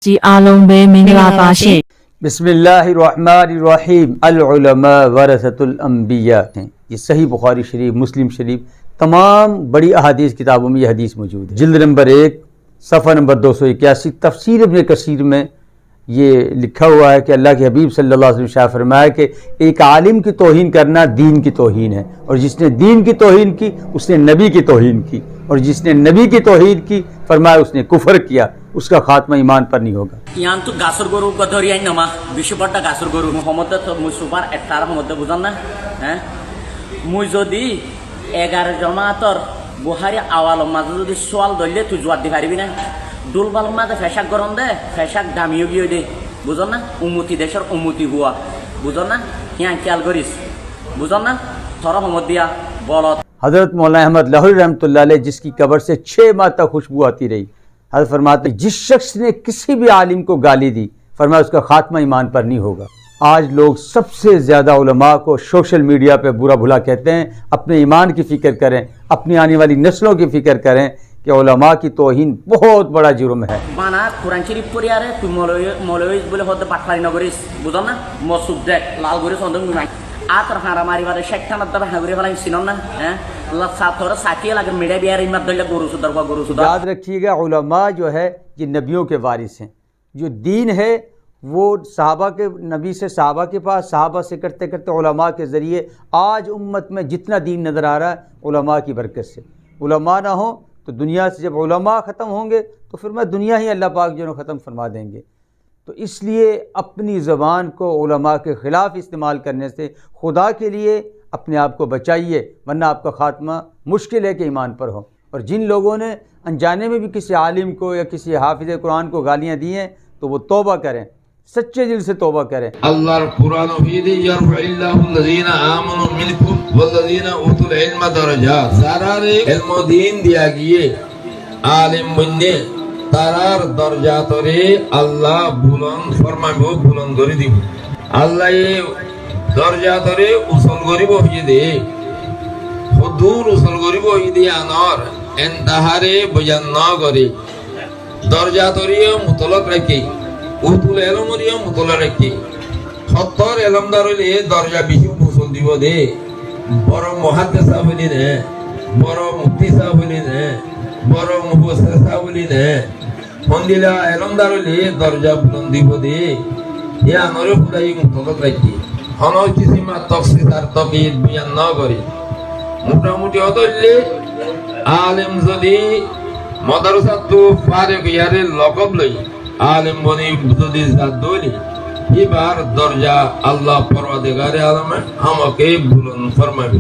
及အားလုံးပဲမင်္ဂလာပါရှင် बिस्मिल्लाहिर्रहमानिर्रहीम अल-उलमा वरसतुल अंबिया हैं। ये सही बुखारी शरीफ, मुस्लिम शरीफ, तमाम बड़ी अहादीस किताबों में ये हदीस मौजूद है। जिल्द नंबर 1 सफ़ा नंबर 281 तफसीर इब्न कसीर में ये लिखा हुआ है कि अल्लाह के हबीब सल्लल्लाहु अलैहि वसल्लम ने फरमाया कि एक आलिम की तौहीन करना दीन की तौहीन है, और जिसने दीन की तौहीन की उसने नबी की तौहीन की, और जिसने नबी की तौहीन की फरमाया उसने कुफर किया, उसका खात्मा ईमान पर नहीं होगा। ইয়ান তো গাছর গরু ধরি আই নামা বিশ্বপট্টা গাছর গরু মোহাম্মদ তো মুই সুপার একটার মধ্যে বুঝান না হ্যাঁ মুই যদি 11 জমাতর বুহারি আওয়াল মাঝে যদি সোয়াল ধরলে তুই জবাব দি পারবি না দুলবাল মাঝে ফেশাক গরম দে ফেশাক দামিও গিয়ে দে বুঝন না উন্নতি দেশের উন্নতি হুয়া বুঝন না ইয়ান খেয়াল করিস বুঝন না থর মোহাম্মদ দিয়া বলত हज़रत मौलाना अहमद लाहौरी रहमतुल्लाह अलैह जिसकी कब्र से 6 माह तक खुशबू आती रही, हज़रत फरमाते जिस शख्स ने किसी भी आलिम को गाली दी फरमाया उसका खात्मा ईमान पर नहीं होगा। आज लोग सबसे ज़्यादा उलमा को सोशल मीडिया पे बुरा भुला कहते हैं। अपने ईमान की फ़िक्र करें, अपनी आने वाली नस्लों की फ़िक्र करें कि उलमा की तौहीन बहुत बड़ा जुर्म है। माना कुरान शरीफ पढ़ी आरे तुम मौलवी बोले होते पाठवारी नगरीस बुझो ना मसुद देख लाल गरी संदम मिमाई आतर हारा मारी वाले शेक्टा नद्दा हागरी वाला सिनों ना हैं अल्लाह साथ थोड़ा साथी लगे मीडिया बिहार इमत दल्ला गुरु सुधर को गुरु सुधर। याद रखिएगा उलमा जो है ये नबियों के वारिस हैं। जो दीन है वो सहाबा के नबी से सहाबा के पास, सहाबा से करते करते उलमा के ज़रिए आज उम्मत में जितना दीन नज़र आ रहा है उलमा की बरकत से। उलमा ना हो तो दुनिया से जब उलमा ख़त्म होंगे तो फिर मैं दुनिया ही अल्लाह पाक जो ख़त्म फरमा देंगे। तो इसलिए अपनी ज़बान को उलमा के ख़िलाफ़ इस्तेमाल करने से खुदा के लिए अपने आप को बचाइए, वरना आपका ख़ात्मा मुश्किल है कि ईमान पर हो। और जिन लोगों ने अनजाने में भी किसी आलिम को या किसी हाफिज़ कुरान को गालियाँ दी हैं तो वो तौबा करें, सच्चे दिल से तौबा करें। अल्लाह कुरान फीदी यरफइल्लाहुल्लज़ीना आमनु मिनकुम वल्लज़ीना उतुल इल्म दरजात। सारा रे इल्म दीन दिया गए आलिम बन्ने तारार दरजातरे अल्लाह बुलंद फरमाबो, बुलंद করে দিব। আল্লাহ এই দরজাতরে উসল করিব হই দে হুদুর উসল করিব হই দে আনর এন্তাহারে বয়ান না করে দরজাতরিও মুতলক রাখি উতুল এলমরিও মুতলক রাখি সত্তর এলমদার হইলে দরজা বিহু উসল দিব দে বড় মুহাদ্দিস হইলি না বড় মুফতি সাহেব হইলি না বড় মুফাসসির সাহেব হইলি না মন্দিলা এলমদার হইলে দরজা বুলন্দ দিব দে ইয়া নরে খুদাই মুতলক রাখি হন কিছু মা তফসির আর তকিদ বয়ান না করে মোটামুটি হদলে আলেম যদি মাদ্রাসা তো ফারে ইয়ারে লকব লই আলেম বনি যদি জাদলি এবার দরজা আল্লাহ পরওয়ারদিগারে আলম আমাকে বুলন্দ ফরমাবে।